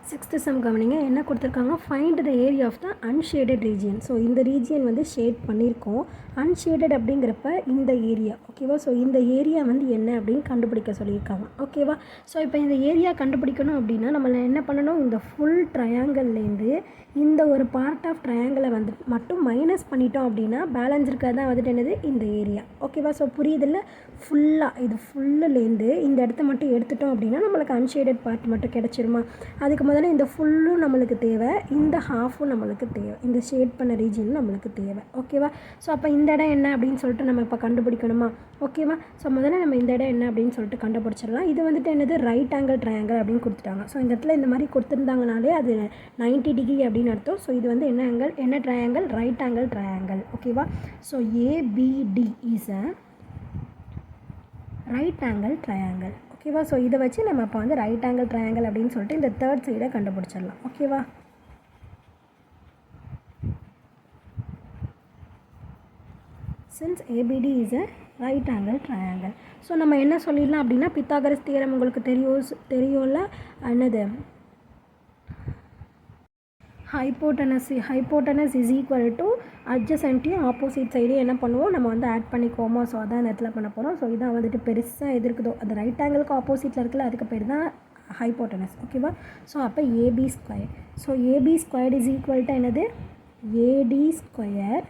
Sixth some கவனிங்க என்ன கொடுத்துருக்காங்க find the area of the unshaded region. So இந்த ரீஜியன் வந்து ஷேட் பண்ணியிருக்கோம். அன்ஷேடட் அப்படிங்கிறப்ப இந்த ஏரியா ஓகேவா. ஸோ இந்த ஏரியா வந்து என்ன அப்படின்னு கண்டுபிடிக்க சொல்லியிருக்காங்க ஓகேவா. ஸோ இப்போ இந்த ஏரியா கண்டுபிடிக்கணும் அப்படின்னா நம்ம என்ன பண்ணணும், இந்த ஃபுல் ட்ரையாங்கிள்லேருந்து இந்த ஒரு பார்ட் ஆஃப் ட்ரையாங்கிளை வந்து மட்டும் மைனஸ் பண்ணிட்டோம் அப்படின்னா பேலன்ஸ் இருக்கிறது தான் வந்துட்டு என்னது இந்த ஏரியா ஓகேவா. ஸோ புரியுதில்ல, ஃபுல்லாக இது ஃபுல்லுலேருந்து இந்த இடத்த மட்டும் எடுத்துட்டோம் அப்படின்னா நம்மளுக்கு அன்ஷேடட் பார்ட் மட்டும் கிடச்சிருமா. அதுக்கு முதல்ல இந்த ஃபுல்லும் நம்மளுக்கு தேவை, இந்த ஹாஃபும் நம்மளுக்கு தேவை, இந்த ஷேட் பண்ண ரீஜனும் நம்மளுக்கு தேவை ஓகேவா. ஸோ அப்போ இந்த இடம் என்ன அப்படின்னு சொல்லிட்டு நம்ம இப்போ கண்டுபிடிக்கணுமா ஓகேவா. ஸோ முதல்ல நம்ம இந்த இடம் என்ன அப்படின்னு சொல்லிட்டு கண்டுபிடிச்சிடலாம். இது வந்துட்டு என்னது ரைட் ஆங்கிள் ட்ரையாங்கிள் அப்படின்னு கொடுத்துட்டாங்க. ஸோ இந்த இடத்துல இந்த மாதிரி கொடுத்துருந்தாங்கனாலே அது 90 டிகிரி அப்படின்னு அர்த்தம். ஸோ இது வந்து என்ன ஆங்கிள், என்ன ட்ரையாங்கிள், ரைட் ஆங்கிள் ட்ரையாங்கிள் ஓகேவா. So APD is a right angle triangle ஓகேவா. ஸோ இதை வச்சு நம்ம இப்போ வந்து ரைட் ஆங்கிள் ட்ரையாங்கிள் அப்படின்னு சொல்லிட்டு இந்த தேர்ட் சைடை கண்டுபிடிச்சிடலாம் ஓகேவா. Since ABD is a right angle triangle. So நம்ம என்ன சொல்லிடலாம் அப்படின்னா பித்தாகரஸ் தியரம் உங்களுக்கு தெரியும்ல, என்னது ஹைப்போட்டனஸ் இஸ் ஈக்குவல் டு அட்ஜசன்ட்டையும் ஆப்போசிட் சைடையும் என்ன பண்ணுவோம் நம்ம வந்து ஆட் பண்ணிக்குவோமா. ஸோ அதான் இந்த இடத்துல பண்ண போகிறோம். ஸோ இதான் வந்துட்டு பெருசாக எது இருக்குதோ அந்த ரைட் ஆங்கிளுக்கு ஆப்போசிட்டில் இருக்குல்ல அதுக்கு பேர் தான் ஹைப்போட்டனஸ் ஓகேவா. ஸோ அப்போ AB square. So AB square is equal to என்னது AD square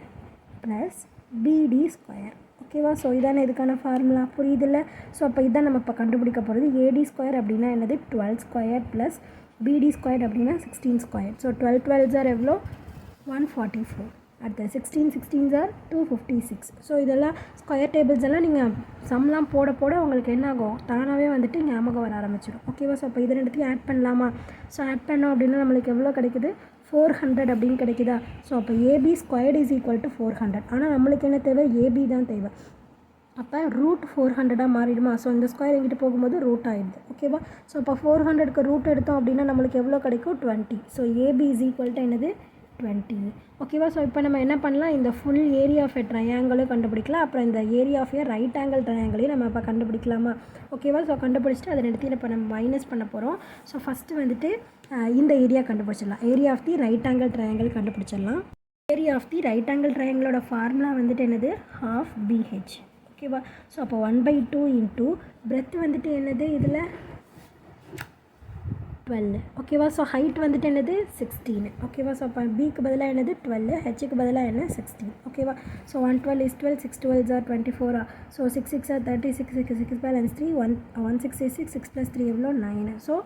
plus BD square ஓகேவா. ஸோ இதானே இதுக்கான ஃபார்முலா புரியுதில்ல. ஸோ அப்போ இதான் நம்ம இப்போ கண்டுபிடிக்க போகிறது. ஏடி ஸ்கொயர் அப்படின்னா என்னது 12 ஸ்கொயர் ப்ளஸ் பிடி ஸ்கொயர் அப்படின்னா 16 ஸ்கொயர். ஸோ 12 12s ஆர் எவ்வளோ 144. அடுத்து 16 16s ஆர் 256. ஸோ இதெல்லாம் ஸ்கொயர் டேபிள்ஸ் எல்லாம் நீங்கள் சம்லாம் போட போட உங்களுக்கு என்ன ஆகும், தானாகவே வந்துட்டு ஞாபகம் வர ஆரம்பிச்சிடும் ஓகேவா. ஸோ அப்போ இதை ரெண்டுத்தையும் ஆட் பண்ணலாமா. ஸோ ஆட் பண்ணோம் அப்படின்னா நம்மளுக்கு எவ்வளோ கிடைக்குது 400 அப்படின்னு கிடைக்குதா. ஸோ அப்போ AB squared is equal to 400. ஆனால் நம்மளுக்கு என்ன தேவை, ஏபி தான் தேவை. அப்போ ரூட் 400 மாறிடுமா. ஸோ இந்த ஸ்கொயர் எங்கிட்ட போகும்போது ரூட் ஆகிடுது ஓகேவா. ஸோ இப்போ 400க்கு ரூட் எடுத்தோம் அப்படின்னா நம்மளுக்கு எவ்வளோ கிடைக்கும் 20. So AB is equal to என்னது 20 ஓகேவா. ஸோ இப்போ நம்ம என்ன பண்ணலாம், இந்த ஃபுல் ஏரியா ஆஃப் எ ட்ரையாங்கிளும் கண்டுபிடிக்கலாம், அப்புறம் இந்த area of a right angle ட்ரையாங்கிளையும் நம்ம இப்போ கண்டுபிடிக்கலாமா ஓகேவா. ஸோ கண்டுபிடிச்சிட்டு அதை எடுத்து இப்போ நம்ம மைனஸ் பண்ண போகிறோம். ஸோ ஃபஸ்ட்டு வந்துட்டு இந்த ஏரியா கண்டுபிடிச்சிடலாம். Area of the right angle triangle கண்டுபிடிச்சிடலாம். Area of the right angle ட்ரையாங்கிளோட ஃபார்முலா வந்துட்டு என்னது half BH ஓகேவா. ஸோ அப்போ 1/2 இன்ட்டு பிரெத் வந்துட்டு என்னது இதில் 12 ஓகேவா. ஸோ ஹைட் வந்துட்டு என்னது 16 ஓகேவா. ஸோ அப்போ பிக்கு பதிலாக என்னது 12, ஹெச்சுக்கு பதிலாக என்ன 16 ஓகேவா. So 112 is 12, 6 12s are 24. So 6 6 are 36, 6 balance 3, 166, 6 + 3 எவ்வளோ 9. So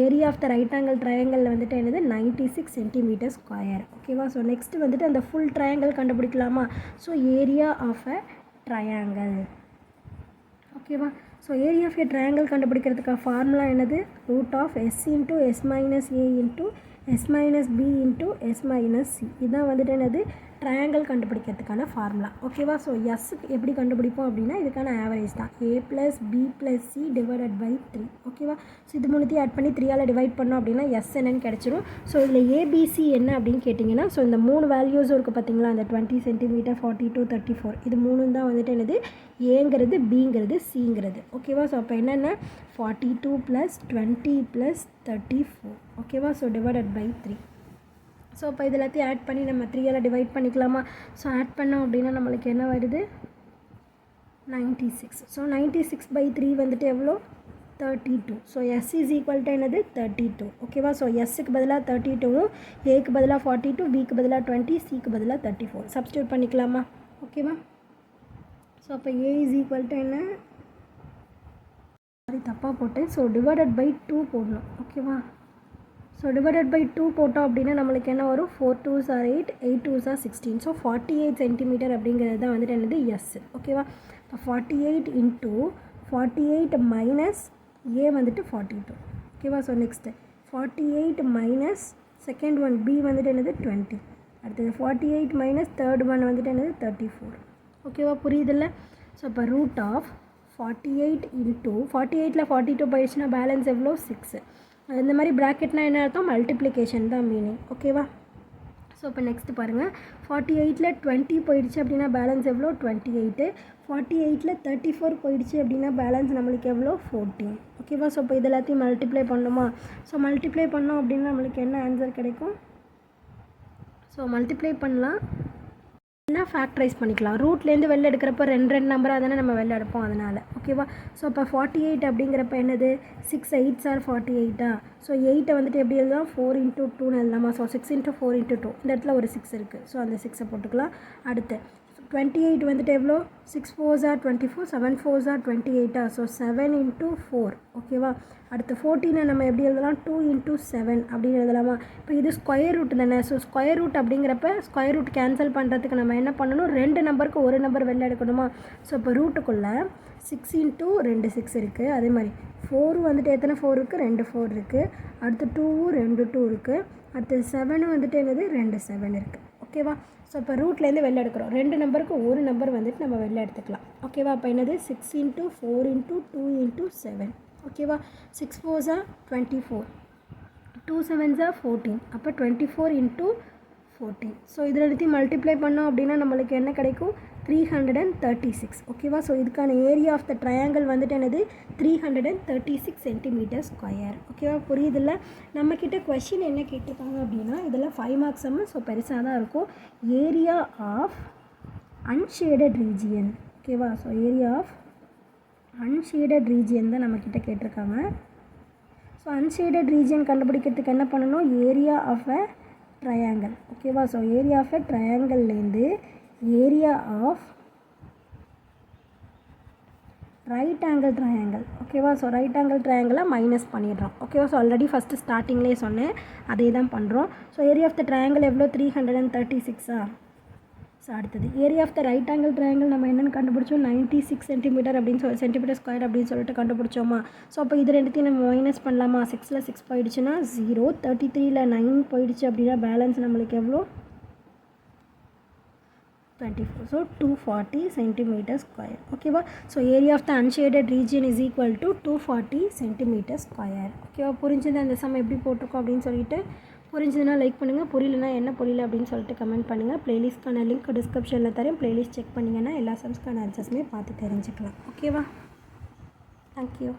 area of the right angle triangle வந்துட்டு என்னது 96 cm ஸ்கொயர் ஓகேவா. ஸோ நெக்ஸ்ட்டு வந்துட்டு அந்த ஃபுல் ட்ரையாங்கிள் கண்டுபிடிக்கலாமா. So area of a triangle ஓகேவா. So area of a triangle கண்டுபிடிக்கிறதுக்காக ஃபார்முலா என்னது root of S into S minus A into S minus B into S minus C. இதுதான் வந்துட்டு என்னது ட்ரையாங்கிள் கண்டுபிடிக்கிறதுக்கான ஃபார்முலா ஓகேவா. ஸோ எஸ்ஸுக்கு எப்படி கண்டுபிடிப்போம் அப்படின்னா இதுக்கான ஆவரேஜ் தான் a + b + c divided by 3 ஓகேவா. ஸோ இது மூணுத்தையும் ஆட் பண்ணி 3ஆல் டிவைட் பண்ணோம் அப்படின்னா எஸ் என்னன்னு கிடச்சிரும். ஸோ இதில் ஏபிசி என்ன அப்படின்னு கேட்டிங்கன்னா ஸோ இந்த 3 வேல்யூஸும் இருக்குது பார்த்தீங்களா, அந்த 20 cm 42 34 இது 3 தான் வந்துட்டு என்னது ஏங்கிறது பிங்கிறது சிங்கிறது ஓகேவா. ஸோ அப்போ என்னென்ன 42 + 20 + 34 ஓகேவா. So divided by 3. ஸோ இப்போ இது எல்லாத்தையும் ஆட் பண்ணி நம்ம 3ஆல் டிவைட் பண்ணிக்கலாமா. ஸோ ஆட் பண்ணோம் அப்படின்னா நம்மளுக்கு என்ன வருது 96. ஸோ 96/3 வந்துட்டு எவ்வளோ 32. So S is equal to என்னது 32 ஓகேவா. ஸோ எஸ்ஸுக்கு பதிலாக 32, ஏக்கு பதிலாக 42, பிக்கு பதிலாக 20, சிக்கு பதிலாக 34 சப்ஸ்டியூட் பண்ணிக்கலாமா ஓகேவா. ஸோ அப்போ ஏ இஸ் ஈக்குவல் டு என்ன, அது தப்பாக போட்டேன். ஸோ டிவைடட் பை 2 போடணும் ஓகேவா. ஸோ டிவைடட் பை 2 போட்டோம் அப்படின்னா நம்மளுக்கு என்ன வரும் 4 2s are 8, 8 2s are 16. So 48 cm அப்படிங்கிறது தான் வந்துட்டு என்னது எஸ் ஓகேவா. இப்போ 48 இன்ட்டு 48 மைனஸ் ஏ வந்துட்டு 42 ஓகேவா. So next 48 minus second one B வந்துட்டு என்னது 20, அடுத்தது 48 மைனஸ் தேர்ட் ஒன் வந்துட்டு என்னது 34 ஓகேவா. புரியுதில்ல. ஸோ இப்போ ரூட் ஆஃப் 48 இன்ட்டு 48ல் 42 போயிடுச்சுன்னா பேலன்ஸ் எவ்வளோ 6. இந்த மாதிரி ப்ராக்கெட்னால் என்ன அர்த்தம் மல்டிப்ளிகேஷன் தான் மீனிங் ஓகேவா. ஸோ இப்போ நெக்ஸ்ட்டு பாருங்கள், 48ல் 20 போயிடுச்சு அப்படின்னா பேலன்ஸ் எவ்வளோ 28. 48ல் 34 போயிடுச்சு அப்படின்னா பேலன்ஸ் நம்மளுக்கு எவ்வளோ 14. ஓகேவா? ஸோ இப்போ இது எல்லாத்தையும் மல்டிப்ளை பண்ணணுமா? ஸோ மல்டிப்ளை பண்ணோம் அப்படின்னா நம்மளுக்கு என்ன ஆன்சர் கிடைக்கும்? ஸோ மல்டிப்ளை பண்ணலாம், என்ன ஃபேக்டரைஸ் பண்ணிக்கலாம். ரூட்லேருந்து வெளில எடுக்கிறப்ப ரெண்டு நம்பராக தானே நம்ம வெளில எடுப்போம், அதனால். ஓகேவா? ஸோ இப்போ 48 அப்படிங்கிறப்ப என்னது 6 8s are 48. ஸோ 8 வந்துட்டு எப்படி எழுதலாம் 4 × 2ன்னு எழுதலாமா? ஸோ 6 × 4 × 2 இந்த இடத்துல ஒரு 6 இருக்குது. ஸோ அந்த 6 போட்டுக்கலாம். அடுத்து 28 வந்துட்டு எவ்வளோ 6 4s are 24, 7 4s are 28. So 7 × 4. ஓகேவா? அடுத்து 14 நம்ம எப்படி எழுதலாம் 2 × 7 அப்படின்னு எழுதலாமா? இப்போ இது ஸ்கொயர் ரூட் தானே. ஸோ ஸ்கொயர் ரூட் அப்படிங்கிறப்ப ஸ்கொயர் ரூட் கேன்சல் பண்ணுறதுக்கு நம்ம என்ன பண்ணணும், 2 நம்பருக்கு ஒரு நம்பர் வெளில எடுக்கணுமா? ஸோ இப்போ ரூட்டுக்குள்ளே 6 × 2 6 இருக்குது. அதே மாதிரி 4 வந்துட்டு எத்தனை 4 இருக்குது 2 4 இருக்குது. அடுத்து 2 2 இருக்குது. அடுத்து 7 வந்துட்டு என்னது 2 7 இருக்குது. ஓகேவா? ஸோ இப்போ ரூட்லேருந்து வெளில எடுக்கிறோம், 2 நம்பருக்கு ஒரு நம்பர் வந்துட்டு நம்ம வெளில எடுத்துக்கலாம். ஓகேவா? அப்போ என்னது 6 × 4 × 2 × 7. ஓகேவா? 6 4s are 24, 2 7s are 14. அப்போ 24 × 14. ஸோ இதில் எடுத்து மல்டிப்ளை பண்ணோம் அப்படின்னா நம்மளுக்கு என்ன கிடைக்கும் 336. ஓகேவா? ஸோ இதுக்கான ஏரியா ஆஃப் த ட்ரையாங்கிள் வந்துட்டு என்னது 336 cm². ஓகேவா? புரியுதில்ல? நம்மக்கிட்ட கொஷின் என்ன கேட்டிருக்காங்க அப்படின்னா இதெல்லாம் 5 மார்க்ஸ் சம்மு. ஸோ பெருசாக தான் இருக்கும். Area of unshaded region. ஓகேவா? So area of unshaded region தான் நம்மக்கிட்ட கேட்டிருக்காங்க. ஸோ அன்ஷேடட் ரீஜியன் கண்டுபிடிக்கிறதுக்கு என்ன பண்ணணும், ஏரியா ஆஃப் அ ட்ரையாங்கிள். ஓகேவா? ஸோ ஏரியா ஆஃப் அ ட்ரையாங்கிள்லேருந்து area of right angle triangle. ஓகேவா? ஸோ ரைட் ஆங்கிள் ட்ரையாங்கிளை மைனஸ் பண்ணிடுறோம். ஓகேவா? ஸோ ஆல்ரெடி ஃபஸ்ட்டு ஸ்டார்டிங்லேயே சொன்னேன், அதே தான் பண்ணுறோம். So area of the triangle எவ்வளோ 336. ஸோ அடுத்தது area of the right angle triangle நம்ம என்னென்னு கண்டுபிடிச்சோம் 96 cm அப்படின்னு சொல்லி cm² அப்படின்னு சொல்லிட்டு கண்டுபிடிச்சோமா? ஸோ அப்போ இது ரெண்டுத்தையும் நம்ம மைனஸ் பண்ணலாமா? 6ல் 6 போயிடுச்சுன்னா 0, 33ல் 9 போயிடுச்சு அப்படின்னா பேலன்ஸ் நம்மளுக்கு எவ்வளோ 24. So 240 cm². ஓகேவா? So area of the unshaded region is equal to 240 cm². ஓகேவா? புரிஞ்சது அந்த சம் எப்படி போட்டிருக்கோம் அப்படின்னு சொல்லிட்டு. புரிஞ்சதுன்னா லைக் பண்ணுங்கள், புரியலனா என்ன புரியல அப்படின்னு சொல்லிட்டு கமெண்ட் பண்ணுங்கள். ப்ளேலிஸ்ட்கான லிங்க் டிஸ்கிரிப்ஷனில் தரேன். ப்ளேலிஸ்ட் செக் பண்ணிங்கன்னா எல்லா சம்ஸ்க்கான ஆன்சர்ஸுமே பார்த்து தெரிஞ்சுக்கலாம். ஓகேவா? தேங்க்யூ.